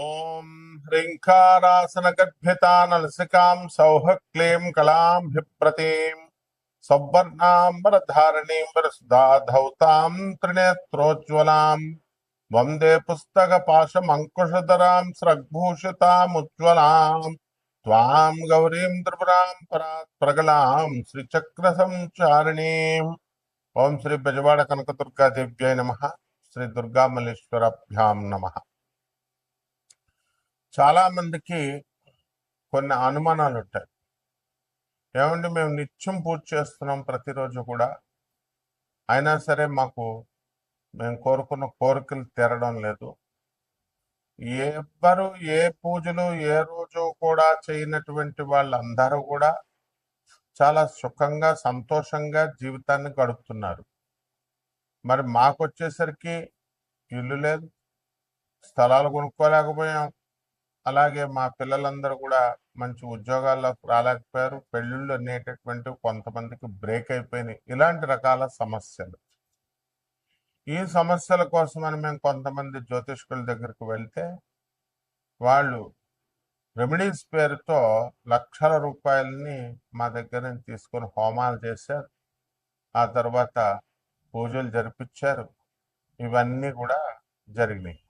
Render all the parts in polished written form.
ఓం హ్రీంకారాసనగద్భితానలసికాం సౌః క్లీం కళాంభిప్రతీం సౌవర్ణాంబరధారణీం వరసుధాధౌతాం త్రినేత్రోజ్వలాం వందే పుస్తకపాశమంకుశధరాం స్రగ్భూషితాముజ్వలాం త్వాం గౌరీం త్రిపురాం పరాత్ ప్రగలాం శ్రీచక్రసంచారిణీం. ఓం శ్రీ బెజవాడ కనకదుర్గాదేవ్యై నమః. శ్రీ దుర్గామల్లేశ్వరభ్యాం నమః. చాలా మందికి కొన్ని అనుమానాలు ఉంటాయి. ఏమంటే మేము నిత్యం పూజ చేస్తున్నాం ప్రతిరోజు కూడా, అయినా సరే మేము కోరుకున్న కోరికలు తీరడం లేదు. ఎవ్వరు ఏ పూజలు ఏ రోజు కూడా చేయనటువంటి వాళ్ళందరూ కూడా చాలా సుఖంగా సంతోషంగా జీవితాన్ని గడుపుతున్నారు. మరి మాకొచ్చేసరికి ఇల్లు లేదు, స్థలాలు కొనుక్కోలేకపోయాం, అలాగే మా పిల్లలందరూ కూడా మంచి ఉద్యోగాల్లోకి రాలేకపోయారు, పెళ్ళిళ్ళు అనేటటువంటివి కొంతమందికి బ్రేక్ అయిపోయినాయి. ఇలాంటి రకాల సమస్యలు. ఈ సమస్యల కోసమని మేము కొంతమంది జ్యోతిష్కుల దగ్గరికి వెళ్తే వాళ్ళు రెమెడీస్ పేరుతో లక్షల రూపాయలని మా దగ్గర నుంచి తీసుకొని హోమాలు చేశారు, ఆ తర్వాత పూజలు జరిపించారు. ఇవన్నీ కూడా జరిగినాయి.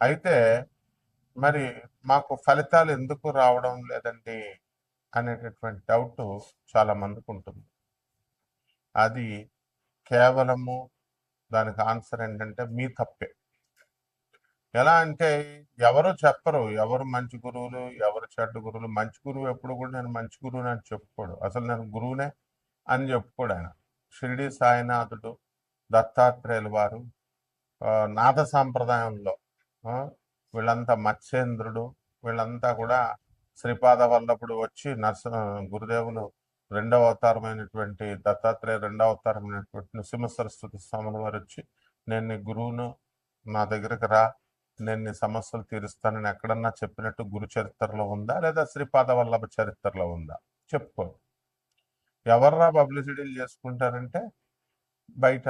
అయితే మరి మాకు ఫలితాలు ఎందుకు రావడం లేదండి అనేటటువంటి డౌట్ చాలా మందికి ఉంటుంది. అది కేవలము దానికి ఆన్సర్ ఏంటంటే మీ తప్పే. ఎలా అంటే ఎవరు చెప్పరు ఎవరు మంచి గురువులు ఎవరు చెడ్డ గురువులు. మంచి గురువు ఎప్పుడు కూడా నేను మంచి గురువుని అని చెప్పుకోడు, అసలు నేను గురువునే అని చెప్పుకోడు ఆయన. షిరిడి సాయినాథుడు, దత్తాత్రేయుల వారు, నాథ సాంప్రదాయంలో వీళ్ళంతా మత్స్యేంద్రుడు, వీళ్ళంతా కూడా శ్రీపాద వల్లభుడు వచ్చి గురుదేవులు రెండవ అవతారమైనటువంటి దత్తాత్రేయ రెండవ అవతారమైనటువంటి నృసింహ సరస్వతి స్వాముల వారు వచ్చి, నేను నీ గురువును, నా దగ్గరకు రా, నేను నీ సమస్యలు తీరుస్తానని ఎక్కడన్నా చెప్పినట్టు గురు చరిత్రలో ఉందా, లేదా శ్రీపాద వల్లభ చరిత్రలో ఉందా? చెప్పుకో. ఎవర్రా పబ్లిసిటీలు చేసుకుంటారంటే బయట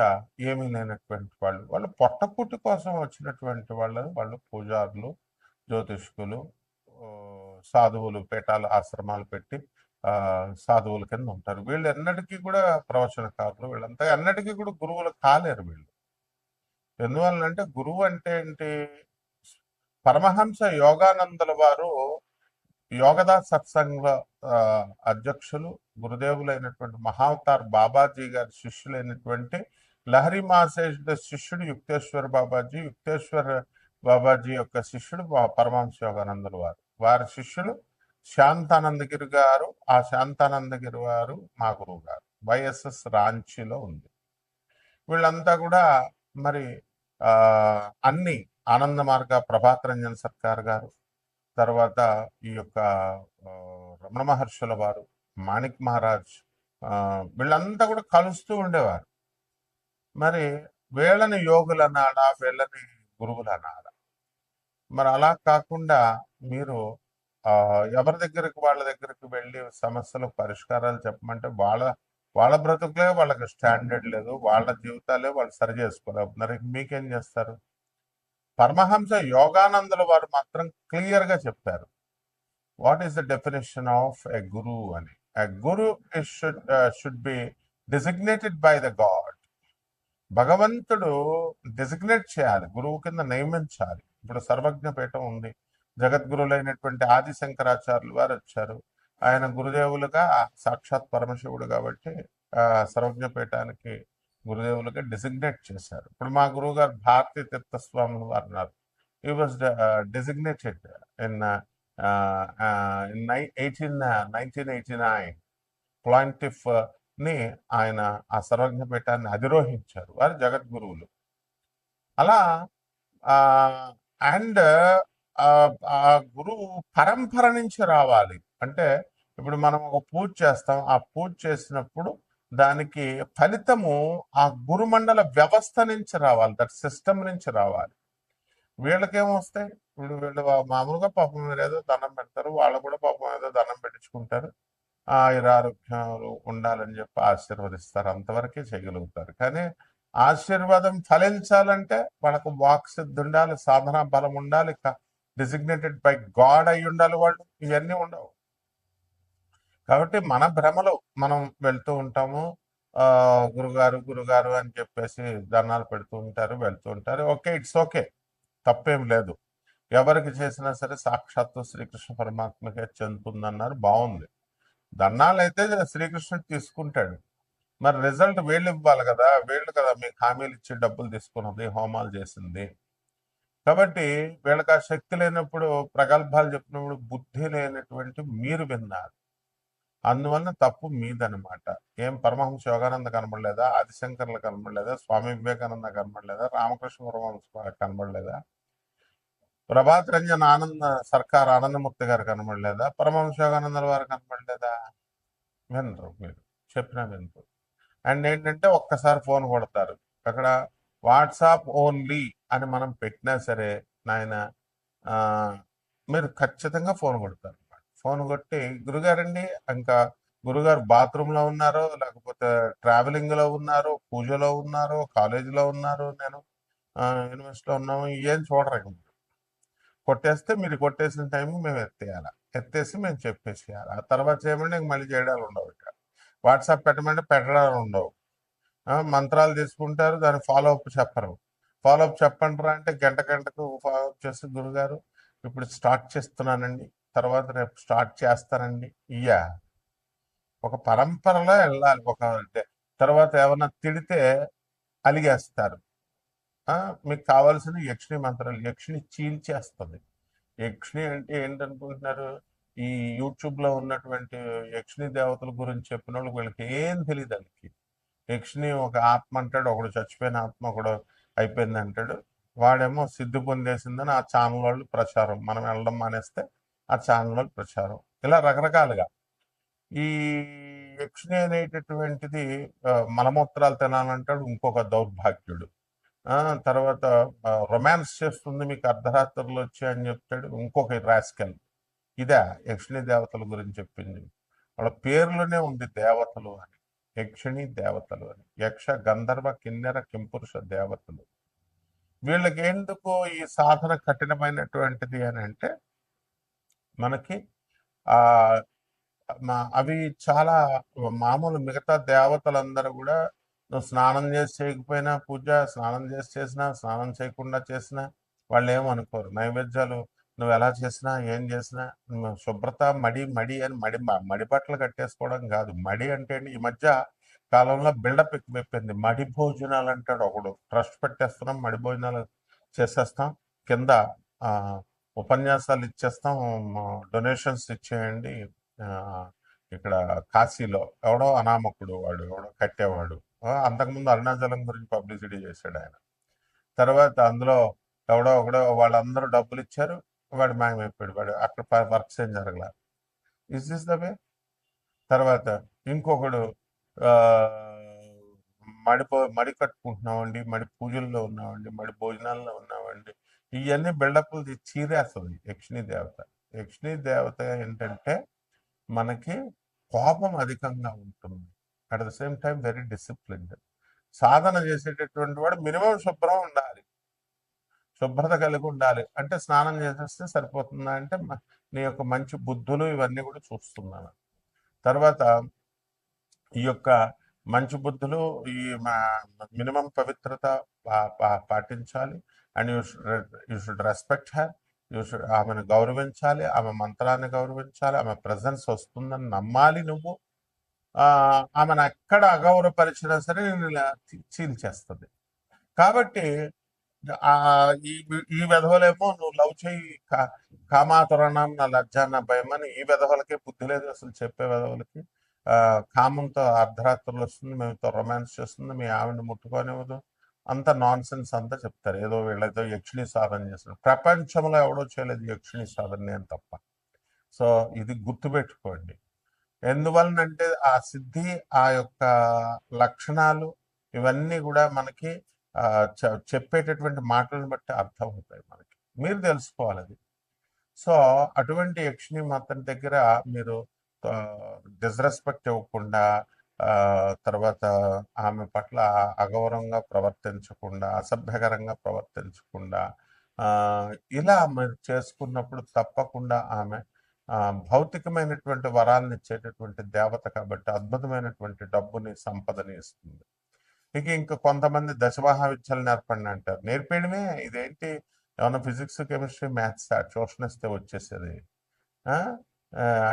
ఏమీ లేనటువంటి వాళ్ళు పొట్టకుట్టు కోసం వచ్చినటువంటి వాళ్ళు పూజారులు, జ్యోతిష్కులు, సాధువులు, పీఠాలు, ఆశ్రమాలు పెట్టి సాధువుల కింద ఉంటారు. వీళ్ళు ఎన్నటికీ కూడా ప్రవచనకారులు, వీళ్ళంతా ఎన్నటికీ కూడా గురువులు కాలేరు వీళ్ళు. ఎందువల్లంటే గురువు అంటే ఏంటి? పరమహంస యోగానందుల వారు యోగదాస్ సత్సంగ అధ్యక్షులు, గురుదేవులైనటువంటి మహావతార్ బాబాజీ గారి శిష్యులైనటువంటి లహరి మహాశేషుడు శిష్యుడు యుక్తేశ్వర బాబాజీ, యుక్తేశ్వర బాబాజీ యొక్క శిష్యుడు పరమహంస యోగానందుల వారు. వారి శిష్యులు శాంతానందగిరి గారు. ఆ శాంతానందగిరి వారు మా గురువు గారు. వైఎస్ఎస్ రాంచీలో ఉంది. వీళ్ళంతా కూడా మరి అన్ని ఆనంద మార్గ ప్రభాత్ రంజన్ సర్కార్ గారు, తర్వాత ఈ యొక్క రమణ మహర్షుల వారు, మాణిక్ మహారాజ్, వీళ్ళంతా కూడా కలుస్తూ ఉండేవారు. మరి వీళ్ళని యోగులు అనాలా, వీళ్ళని గురువులు అనాలా? మరి అలా కాకుండా మీరు ఎవరి దగ్గరికి వాళ్ళ దగ్గరికి వెళ్ళి సమస్యలకు పరిష్కారాలు చెప్పమంటే వాళ్ళ బ్రతుకులే వాళ్ళకి స్టాండర్డ్ లేదు, వాళ్ళ జీవితాలే వాళ్ళు సరి చేసుకోలేకపోతున్నారు. మీకేం చేస్తారు? పరమహంస యోగానందుల వారు మాత్రం క్లియర్ గా చెప్పారు, what is the definition of a guru అని. A guru should be designated by the god. భగవంతుడు డిజిగ్నేట్ చేయాలి, గురువు కింద నియమించాలి. ఇప్పుడు సర్వజ్ఞ పీఠం ఉంది, జగద్గురులైనటువంటి ఆది శంకరాచార్యులు వారు వచ్చారు. ఆయన గురుదేవులుగా సాక్షాత్ పరమశివుడు కాబట్టి సర్వజ్ఞ పీఠానికి గురుదేవులుగా డిజిగ్నేట్ చేశారు. ఇప్పుడు మా గురువు గారు భారతీ తీర్థస్వాములు వారు ఉన్నారు. హీ వాజ్ డిజిగ్నేటెడ్ ఇన్ 1989 ప్లాంటిఫ్ ని ఆయన ఆ సర్వజ్ఞ పీఠాన్ని అధిరోహించారు. వారు జగద్గురువులు. అలా అండ్ ఆ గురువు పరంపర నుంచి రావాలి. అంటే ఇప్పుడు మనం ఒక పూజ చేస్తాం, ఆ పూజ చేసినప్పుడు దానికి ఫలితము ఆ గురుమండల వ్యవస్థ నుంచి రావాలి, దట్ సిస్టమ్ నుంచి రావాలి. వీళ్ళకేమొస్తాయి? వీళ్ళు మామూలుగా పాపం మీరు ఏదో దండం పెడతారు, వాళ్ళు కూడా పాపం ఏదో దండం పెట్టించుకుంటారు, ఆయురారోగ్యాలు ఉండాలని చెప్పి ఆశీర్వదిస్తారు, అంతవరకే చేయగలుగుతారు. కానీ ఆశీర్వాదం ఫలించాలంటే వాళ్ళకు వాక్సిద్ధి ఉండాలి, సాధన బలం ఉండాలి, డిజిగ్నేటెడ్ బై గాడ్ అయి ఉండాలి వాళ్ళు, ఇవన్నీ ఉండవు. కాబట్టి మన భ్రమలో మనం వెళ్తూ ఉంటాము. గురుగారు గురుగారు అని చెప్పేసి దండాలు పెడుతూ ఉంటారు, వెళ్తూ ఉంటారు. ఓకే, ఇట్స్ ఓకే, తప్పేం లేదు. ఎవరికి చేసినా సరే సాక్షాత్తు శ్రీకృష్ణ పరమాత్మకే చెందుతుందన్నారు, బాగుంది. దండాలు అయితే శ్రీకృష్ణుడు తీసుకుంటాడు, మరి రిజల్ట్ వీళ్ళు ఇవ్వాలి కదా, వీళ్ళు కదా మీకు హామీలు ఇచ్చి డబ్బులు తీసుకున్నది, హోమాలు చేసింది. కాబట్టి వీళ్ళకి ఆ శక్తి లేనప్పుడు, ప్రగల్భాలు చెప్పినప్పుడు బుద్ధి లేనటువంటి మీరు విన్నారు, అందువలన తప్పు మీదనమాట. ఏం పరమహంస యోగానంద కనబడలేదా, ఆదిశంకర్లు కనబడలేదా, స్వామి వివేకానంద కనబడలేదా, రామకృష్ణ పరమహంస కనబడలేదా, ప్రభాత్ రంజన్ ఆనంద సర్కార్ ఆనందమూర్తి గారు కనబడలేదా, పరమహంస యోగానందల వారు కనబడలేదా? వినరు, మీరు చెప్పినా వినరు. అండ్ ఏంటంటే ఒక్కసారి ఫోన్ కొడతారు. అక్కడ వాట్సాప్ ఓన్లీ అని మనం పెట్టినా సరే నాయన, ఆ, మీరు ఖచ్చితంగా ఫోన్ కొడతారు. ఫోన్ కొట్టి గురుగారండి, ఇంకా గురుగారు బాత్రూంలో ఉన్నారు, లేకపోతే ట్రావెలింగ్లో ఉన్నారు, పూజలో ఉన్నారు, కాలేజీలో ఉన్నారు, నేను యూనివర్సిటీలో ఉన్నాము, ఏం చూడరు. ఇంక కొట్టేస్తే మీరు కొట్టేసిన టైం మేము ఎత్తేయాలి, ఎత్తేసి మేము చెప్పేసేయాలి. ఆ తర్వాత చేయమంటే ఇంక మళ్ళీ చేయడాలు ఉండవు. ఇక్కడ వాట్సాప్ పెట్టమంటే పెట్టడాలు ఉండవు. మంత్రాలు తీసుకుంటారు, దాని ఫాలో అప్ చెప్పరు. ఫాలో అప్ చెప్పండిరా అంటే గంట గంటకు ఫాలో అప్ చేసి గురుగారు ఇప్పుడు స్టార్ట్ చేస్తున్నానండి, తర్వాత రేపు స్టార్ట్ చేస్తానండి. ఇయ్యా ఒక పరంపరలో వెళ్ళాలి. తర్వాత ఏమన్నా తిడితే అలిగేస్తారు. మీకు కావాల్సిన యక్షిణి మంత్రాలు, యక్షిణి చీల్చేస్తుంది. యక్షిణి అంటే ఏంటనుకుంటున్నారు? ఈ యూట్యూబ్ లో ఉన్నటువంటి యక్షిణి దేవతల గురించి చెప్పిన వాళ్ళకి వీళ్ళకి ఏం తెలియదు. వాళ్ళకి యక్షిణి ఒక ఆత్మ అంటాడు, ఒకడు చచ్చిపోయిన ఆత్మ, ఒకడు అయిపోయింది అంటాడు. వాడేమో సిద్ధి పొందేసిందని ఆ ఛానల్ వాళ్ళు ప్రచారం, మనం వెళ్ళడం మానేస్తే ఆ ఛానల్ వాళ్ళు ప్రచారం, ఇలా రకరకాలుగా. ఈ యక్షిణి అనేటటువంటిది మలమూత్రాలు తినాలంటాడు ఇంకొక దౌర్భాగ్యుడు. ఆ తర్వాత రొమాన్స్ చేస్తుంది మీకు అర్ధరాత్రులు వచ్చి అని చెప్తాడు ఇంకొక రాస్కెల్. ఇదే యక్షిణి దేవతల గురించి చెప్పింది. వాళ్ళ పేర్లోనే ఉంది దేవతలు అని, యక్షిణి దేవతలు అని, యక్ష గంధర్వ కిన్నెర కింపురుష దేవతలు. వీళ్ళకి ఎందుకు ఈ సాధన కఠినమైనటువంటిది అని అంటే, మనకి ఆ అవి చాలా మామూలు. మిగతా దేవతలందరూ కూడా నువ్వు స్నానం చేసి చేయకపోయినా పూజ, స్నానం చేసి చేసినా, స్నానం చేయకుండా చేసినా వాళ్ళు ఏమనుకోరు. నైవేద్యాలు నువ్వు ఎలా చేసినా ఏం చేసినా శుభ్రత, మడి మడి అని మడి బట్టలు కట్టేసుకోవడం కాదు. మడి అంటే ఈ మధ్య కాలంలో బిల్డప్ ఎక్కువైపోయింది. మడి భోజనాలు అంటాడు ఒకడు, ట్రస్ట్ పెట్టేస్తున్నాం, మడి భోజనాలు చేసేస్తాం, కింద ఆ, ఉపన్యాసాలు ఇచ్చేస్తాం, డొనేషన్స్ ఇచ్చేయండి. ఆ, ఇక్కడ కాశీలో ఎవడో అనామకుడు, వాడు ఎవడో కట్టేవాడు, అంతకుముందు అరుణాచలం గురించి పబ్లిసిటీ చేశాడు ఆయన. తర్వాత అందులో ఎవడో ఒకడో వాళ్ళందరూ డబ్బులు ఇచ్చారు, వాడు మాయమైపోయాడు, వాడు అక్కడ వర్క్స్ ఏం జరగల. Is this the way? తర్వాత ఇంకొకడు ఆ, మడి కట్టుకుంటున్నామండి, మడి పూజల్లో ఉన్నామండి, మడి భోజనాల్లో ఉన్నామండి, ఇవన్నీ బిల్డప్లు చీరేస్తుంది యక్షిణీ దేవత. యక్షిణీ దేవత ఏంటంటే మనకి కోపం అధికంగా ఉంటుంది, at the same time very disciplined. సాధన చేసేటటువంటి వాడు మినిమం శుభ్రం ఉండాలి, శుభ్రత కలిగి ఉండాలి. అంటే స్నానం చేసేస్తే సరిపోతుందా అంటే నీ యొక్క మంచి బుద్ధులు ఇవన్నీ కూడా చూస్తున్నాను. తర్వాత ఈ యొక్క మంచి బుద్ధులు, ఈ మినిమం పవిత్రత పాటించాలి. And you should respect her, you should ఆమెను గౌరవించాలి, ఆమె మంత్రాన్ని గౌరవించాలి, ఆమె ప్రజెన్స్ వస్తుందని నమ్మాలి నువ్వు. ఆమెను ఎక్కడ అగౌరవపరిచినా సరే నేను చీల్చేస్తుంది. కాబట్టి ఈ ఈ విధవలేమో నువ్వు లవ్ చేయి, కామాతురణం నా లజ్జ నా భయం అని, ఈ విధవలకే బుద్ధి లేదు అసలు, చెప్పే విధవలకి. కామంతో అర్ధరాత్రులు వస్తుంది, మేముతో రొమాన్స్ చేస్తుంది, మీ ఆవిడని ముట్టుకోనివ్వదు, అంత నాన్ సెన్స్ అంతా చెప్తారు. ఏదో వీళ్ళతో యక్షిణి సాధన చేస్తారు, ప్రపంచంలో ఎవడో చేయలేదు యక్షిణి సాధన, నేను తప్ప. సో ఇది గుర్తుపెట్టుకోండి. ఎందువలనంటే ఆ సిద్ధి, ఆ యొక్క లక్షణాలు ఇవన్నీ కూడా మనకి చెప్పేటటువంటి మాటలను బట్టి అర్థం అవుతాయి మనకి, మీరు తెలుసుకోవాలి అది. సో అటువంటి యక్షిణి మాత్రం దగ్గర మీరు డిస్రెస్పెక్ట్ ఇవ్వకుండా, తర్వాత ఆమె పట్ల అగౌరవంగా ప్రవర్తించకుండా, అసభ్యకరంగా ప్రవర్తించకుండా, ఆ, ఇలా మీరు చేసుకున్నప్పుడు తప్పకుండా ఆమె భౌతికమైనటువంటి వరాలను ఇచ్చేటటువంటి దేవత కాబట్టి అద్భుతమైనటువంటి డబ్బుని సంపదని ఇస్తుంది. ఇంకా కొంతమంది దశమహావిద్యలు నేర్పండి అంటారు. నేర్పేయడమే ఇదేంటి, ఏమన్నా ఫిజిక్స్ కెమిస్ట్రీ మ్యాథ్స్ ట్యూషన్ ఇస్తే వచ్చేసేది. ఆ?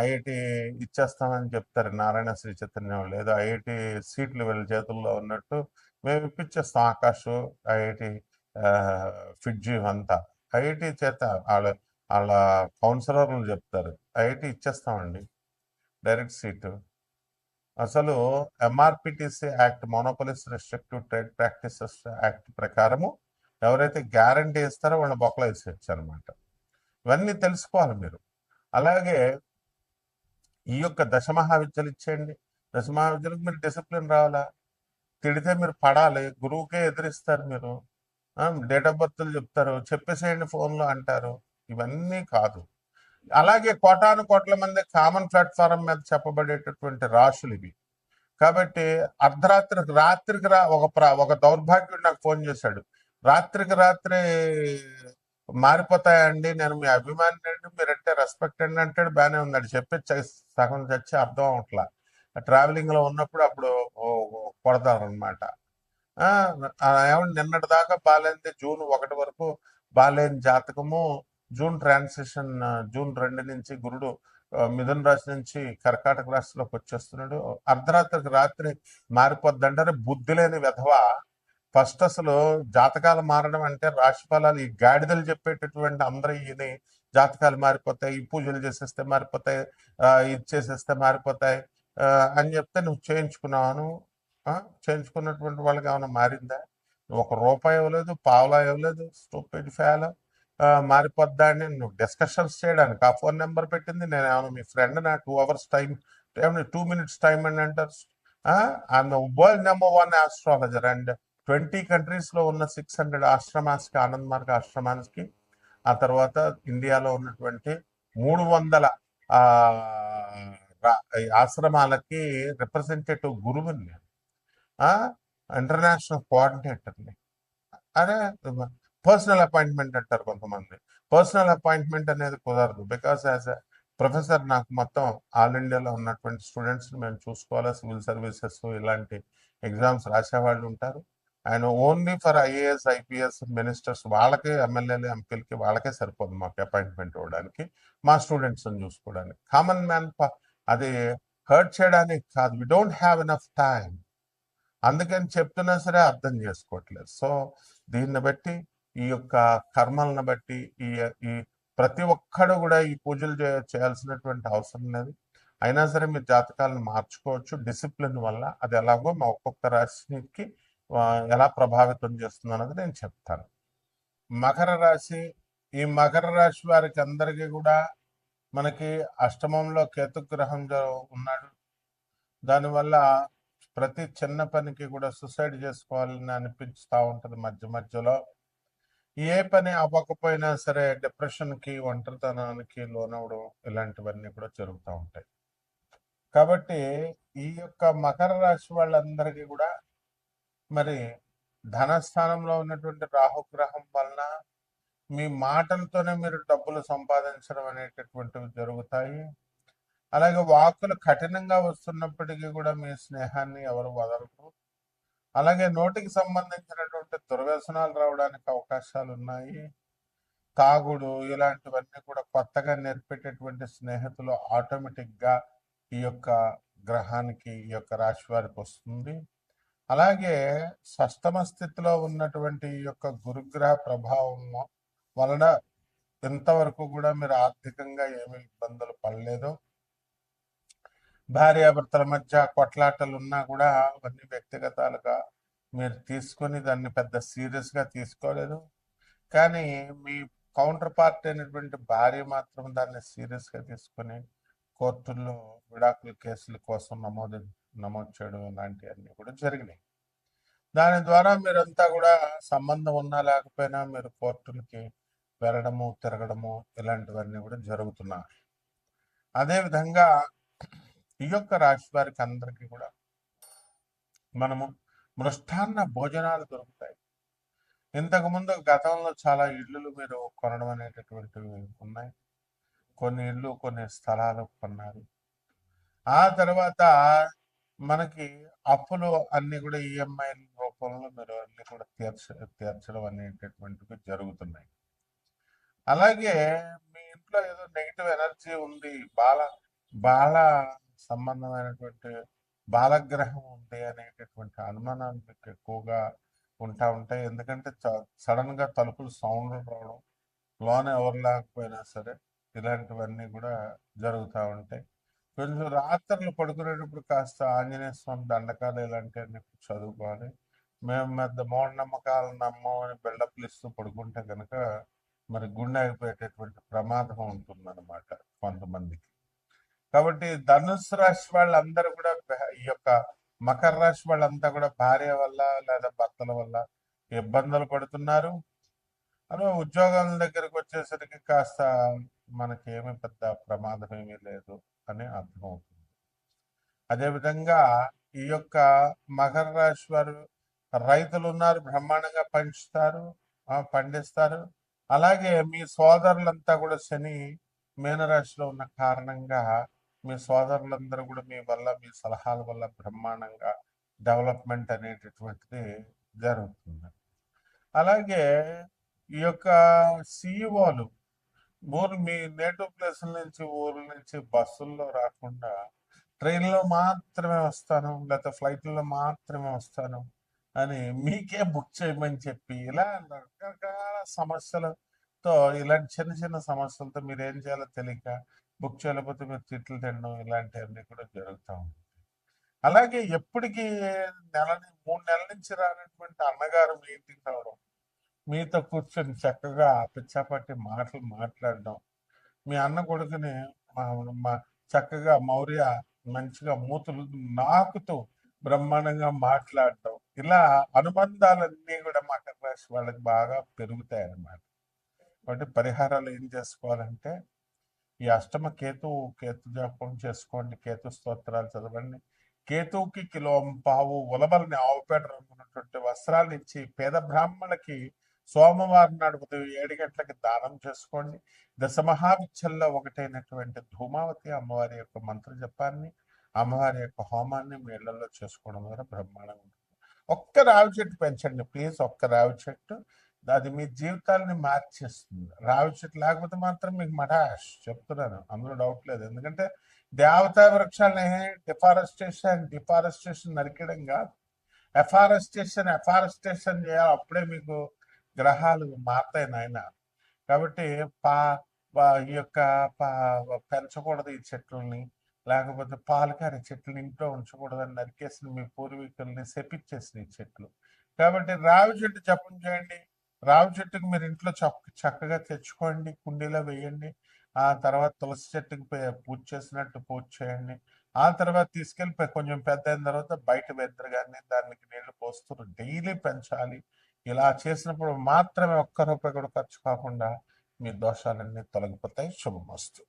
ఐఐటి ఇచ్చేస్తామని చెప్తారు నారాయణ శ్రీ చైతన్య వాళ్ళు, ఏదో ఐఐటి సీట్లు వీళ్ళ చేతుల్లో ఉన్నట్టు మేము ఇప్పించేస్తాం. ఆకాష్, ఐఐటి ఫిడ్జి అంతా ఐఐటి చేత వాళ్ళ వాళ్ళ కౌన్సిలర్లు చెప్తారు ఐఐటి ఇచ్చేస్తామండి డైరెక్ట్ సీటు. అసలు MRPTC act, monopolies restrictive trade practices act ప్రకారము ఎవరైతే గ్యారంటీ ఇస్తారో వాళ్ళ బొక్కలు వేసేయచ్చు అనమాట. ఇవన్నీ తెలుసుకోవాలి మీరు. అలాగే ఈ యొక్క దశమహావిద్యలు ఇచ్చేయండి. దశమహావిద్యలకు మీరు డిసిప్లిన్ రావాలా, తిడితే మీరు పడాలి, గురువుకే ఎదిరిస్తారు మీరు, డేట్ ఆఫ్ బర్త్లు చెప్తారు, చెప్పేసేయండి ఫోన్లో అంటారు. ఇవన్నీ కాదు. అలాగే కోటాను కోట్ల మంది కామన్ ప్లాట్ఫారం మీద చెప్పబడేటటువంటి రాశులు ఇవి. కాబట్టి రాత్రికి ఒక దౌర్భాగ్యుడు నాకు ఫోన్ చేశాడు. రాత్రికి రాత్రే మారిపోతాయండి, నేను మీ అభిమాని అండి, మీరంటే రెస్పెక్ట్ అండి అంటాడు. బాగానే ఉన్నాడు, చెప్పి సగం చచ్చి అర్థం అవట్లా. ట్రావెలింగ్ లో ఉన్నప్పుడు అప్పుడు కొడతారు అనమాట. ఏమంటే నిన్నటి దాకా బాగాలేంది, జూన్ 1 వరకు బాగాలేని జాతకము, జూన్ 2 నుంచి గురుడు మిథున రాశి నుంచి కర్కాటక రాశిలోకి వచ్చేస్తున్నాడు, అర్ధరాత్రికి రాత్రి మారిపోద్ది అంటారు. బుద్ధి లేని విధవ. ఫస్ట్ అసలు జాతకాలు మారడం అంటే రాశి ఫలాలు ఈ గాడిదలు చెప్పేటటువంటి అందరూ ఈయన జాతకాలు మారిపోతాయి, ఈ పూజలు చేసేస్తే మారిపోతాయి, ఇది చేసేస్తే మారిపోతాయి అని చెప్తే నువ్వు చేయించుకున్నావు. చేయించుకున్నటువంటి వాళ్ళకి ఏమైనా మారిందా? ₹1 ఇవ్వలేదు, పావలా ఇవ్వలేదు, స్టూపిడ్ ఫెలో. మారిపోద్దా అని నువ్వు డిస్కషన్స్ చేయడానికి ఆ ఫోన్ నెంబర్ పెట్టింది. నేను ఏమైనా మీ ఫ్రెండ్, నా 2 hours టైం, 2 minutes టైం అని అంటారు. I'm world #1 astrologer and 20 countries లో ఉన్న 600 ఆశ్రమాస్కి, ఆనంద్ మార్గ ఆశ్రమానికి, ఆ తర్వాత ఇండియాలో ఉన్నటువంటి 300 ఆశ్రమాలకి రిప్రజెంటేటివ్ గురువుని, ఇంటర్నేషనల్ కోఆర్డినేటర్ని. అరే, పర్సనల్ అపాయింట్మెంట్ అంటారు కొంతమంది. పర్సనల్ అపాయింట్మెంట్ అనేది కుదరదు. బికాస్ యాజ్ ఎ ప్రొఫెసర్ నాకు మొత్తం ఆల్ ఇండియాలో ఉన్నటువంటి స్టూడెంట్స్ని మేము చూసుకోవాలి. సివిల్ సర్వీసెస్ ఇలాంటి ఎగ్జామ్స్ రాసేవాళ్ళు ఉంటారు. And only for IAS, IPS, ministers వాళ్ళకి, ఎమ్మెల్యేలు, ఎంపీలకి వాళ్ళకే సరిపోదు మాకు అపాయింట్మెంట్ ఇవ్వడానికి, మా స్టూడెంట్స్ని చూసుకోవడానికి. కామన్ మ్యాన్ అది హర్ట్ చేయడానికి కాదు. We don't have enough time. అందుకని చెప్తున్నా సరే అర్థం చేసుకోవట్లేదు. సో దీన్ని బట్టి, ఈ యొక్క కర్మలను బట్టి, ఈ ఈ ప్రతి ఒక్కడు కూడా ఈ పూజలు చేయాల్సినటువంటి అవసరం లేదు. అయినా సరే మీరు జాతకాలను మార్చుకోవచ్చు డిసిప్లిన్ వల్ల. అది ఎలాగో మా ఒక్కొక్క రాశికి ఎలా ప్రభావితం చేస్తుంది అన్నది నేను చెప్తాను. మకర రాశి, ఈ మకర రాశి వారికి అందరికీ కూడా మనకి అష్టమంలో కేతుగ్రహం ఉన్నాడు. దానివల్ల ప్రతి చిన్న పనికి కూడా సూసైడ్ చేసుకోవాలని అనిపిస్తూ ఉంటుంది మధ్య మధ్యలో. ఏ పని అవ్వకపోయినా సరే డిప్రెషన్కి, ఒంటరితనానికి లోనవడం, ఇలాంటివన్నీ కూడా జరుగుతూ ఉంటాయి. కాబట్టి ఈ యొక్క మకర రాశి వాళ్ళందరికీ కూడా మరి ధనస్థానంలో ఉన్నటువంటి రాహుగ్రహం వలన మీ మాటలతోనే మీరు డబ్బులు సంపాదించడం అనేటటువంటివి జరుగుతాయి. అలాగే వాక్కులు కఠినంగా వస్తున్నప్పటికీ కూడా మీ స్నేహాన్ని ఎవరు వదలరు. అలాగే నోటికి సంబంధించినటువంటి దుర్వ్యసనాలు రావడానికి అవకాశాలు ఉన్నాయి. తాగుడు ఇలాంటివన్నీ కూడా కొత్తగా నేర్పేటటువంటి స్నేహితులు ఆటోమేటిక్గా ఈ యొక్క గ్రహానికి, ఈ యొక్క రాశి వారికి వస్తుంది. అలాగే షష్టమ స్థితిలో ఉన్నటువంటి ఈ యొక్క గురుగ్రహ ప్రభావం వలన ఇంతవరకు కూడా మీరు ఆర్థికంగా ఏమి ఇబ్బందులు పడలేదు. భార్యాభర్తల మధ్య కొట్లాటలు ఉన్నా కూడా అవన్నీ వ్యక్తిగతాలుగా మీరు తీసుకొని దాన్ని పెద్ద సీరియస్గా తీసుకోలేదు. కానీ మీ కౌంటర్ పార్ట్ అయినటువంటి భార్య మాత్రం దాన్ని సీరియస్గా తీసుకొని కోర్టుల్లో విడాకుల కేసుల కోసం నమోదు చేయడం ఇలాంటివన్నీ కూడా జరిగినాయి. దాని ద్వారా మీరంతా కూడా సంబంధం ఉన్నా లేకపోయినా మీరు కోర్టులకి వెళ్ళడము, తిరగడము ఇలాంటివన్నీ కూడా జరుగుతున్నాయి. అదేవిధంగా ఈ యొక్క రాశి వారికి అందరికీ కూడా మనము మృష్టాన్న భోజనాలు దొరుకుతాయి. ఇంతకుముందు గతంలో చాలా ఇళ్ళు మీరు కొనడం అనేటటువంటివి ఉన్నాయి. కొన్ని ఇళ్ళు, కొన్ని స్థలాలు కొన్నారు. ఆ తర్వాత మనకి అప్పులు అన్ని కూడా ఈఎంఐ రూపంలో మీరు అన్ని కూడా తీర్చడం అనేటటువంటివి జరుగుతున్నాయి. అలాగే మీ ఇంట్లో ఏదో నెగిటివ్ ఎనర్జీ ఉంది, బాల సంబంధమైనటువంటి బాలగ్రహం ఉంది అనేటటువంటి అనుమానాలు మీకు ఎక్కువగా ఉంటాయి. ఎందుకంటే సడన్ గా తలుపులు సౌండ్ రావడం, లోన ఎవరు లేకపోయినా సరే ఇలాంటివన్నీ కూడా జరుగుతూ ఉంటాయి. కొంచెం రాత్రులు పడుకునేటప్పుడు కాస్త ఆంజనేయ స్వామి దండకాలు ఇలాంటివన్నీ చదువుకోవాలి. మేము పెద్ద మూఢనమ్మకాలు నమ్మని బిల్డప్లు ఇస్తూ పడుకుంటే కనుక మరి గుండె ఆగిపోయేటటువంటి ప్రమాదం ఉంటుందన్నమాట కొంతమందికి. కాబట్టి ధనుసు రాశి వాళ్ళందరూ కూడా ఈ యొక్క మకర రాశి వాళ్ళంతా కూడా భార్య వల్ల లేదా భర్తల వల్ల ఇబ్బందులు పడుతున్నారు. అలా ఉద్యోగాల దగ్గరకు వచ్చేసరికి కాస్త మనకేమీ పెద్ద ప్రమాదం ఏమీ లేదు అని అర్థమవుతుంది. అదేవిధంగా ఈ యొక్క మకర రాశి వారు రైతులు ఉన్నారు, బ్రహ్మాండంగా పండిస్తారు. అలాగే మీ సోదరులంతా కూడా శని మీనరాశిలో ఉన్న కారణంగా మీ సోదరులందరూ కూడా మీ వల్ల, మీ సలహాల వల్ల బ్రహ్మాండంగా డెవలప్మెంట్ అనేటటువంటిది జరుగుతుంది. అలాగే ఈ యొక్క సిఇఓలు మీ నేటివ్ ప్లేస్ నుంచి, ఊర్ల నుంచి బస్సుల్లో రాకుండా ట్రైన్లో మాత్రమే వస్తాను, లేకపోతే ఫ్లైట్లో మాత్రమే వస్తాను అని మీకే బుక్ చేయమని చెప్పి ఇలా రకరకాల సమస్యలతో, ఇలాంటి చిన్న చిన్న సమస్యలతో మీరు ఏం చేయాలో తెలియక బుక్ చేయలేకపోతే మీరు తిట్లు తినడం ఇలాంటివన్నీ కూడా జరుగుతూ ఉంటాయి. అలాగే ఎప్పటికీ 3 నెలల నుంచి రానటువంటి అన్నగారు మీ ఇంటికి రావడం, మీతో కూర్చొని చక్కగా పిచ్చాపట్టి మాటలు మాట్లాడడం, మీ అన్న కొడుకుని చక్కగా మౌర్య మంచిగా మూతులు నాకుతూ బ్రహ్మాండంగా మాట్లాడటం, ఇలా అనుబంధాలన్నీ కూడా మకర రాశి వాళ్ళకి బాగా పెరుగుతాయి అన్నమాట. కాబట్టి పరిహారాలు ఏం చేసుకోవాలంటే ఈ అష్టమ కేతు జపం చేసుకోండి, కేతు స్తోత్రాలు చదవండి. కేతువుకి కిలోంపావు ఉలవల్ని ఆవుపేట రంగున్నటువంటి వస్త్రాలు ఇచ్చి పేద బ్రాహ్మణులకి సోమవారం నాడు ఉదయం 7 గంటలకి దానం చేసుకోండి. దశమహావిద్యల్లో ఒకటైనటువంటి ధూమావతి అమ్మవారి యొక్క మంత్ర జపాన్ని, అమ్మవారి యొక్క హోమాన్ని మీ ఇళ్లలో చేసుకోవడం ద్వారా బ్రహ్మాండంగా ఉంటుంది. ఒక్క రావి చెట్టు పెంచండి ప్లీజ్, ఒక్క రావి చెట్టు. అది మీ జీవితాన్ని మార్చేస్తుంది. రావి చెట్టు లేకపోతే మాత్రం మీకు మటాష్ చెప్తున్నాను, అందులో డౌట్ లేదు. ఎందుకంటే దేవతా వృక్షాలని డిఫారెస్టేషన్ నరికడం కాదు, ఎఫారెస్టేషన్ చేయాలి. అప్పుడే మీకు గ్రహాలు మారుతాయి నాయన. కాబట్టి ఈ యొక్క పెంచకూడదు ఈ చెట్లని, లేకపోతే పాలకారి చెట్లను ఇంట్లో ఉంచకూడదని నరికేసిన మీ పూర్వీకుల్ని శపించేసిన ఈ చెట్లు. కాబట్టి రావి చెట్టు జపం చేయండి. రావి చెట్టుకు మీరు ఇంట్లో చక్కగా తెచ్చుకోండి, కుండీలో వేయండి. ఆ తర్వాత తులసి చెట్టుకు పూజ చేసినట్టు పూజ చేయండి. ఆ తర్వాత తీసుకెళ్ళి కొంచెం పెద్ద అయిన తర్వాత బయట వెద్దరు కానీ దానికి నీళ్లు పోస్తూ డైలీ పెంచాలి. ఇలా చేసినప్పుడు మాత్రమే ఒక్క రూపాయి కూడా ఖర్చు కాకుండా మీ దోషాలన్నీ తొలగిపోతాయి. శుభమస్తు.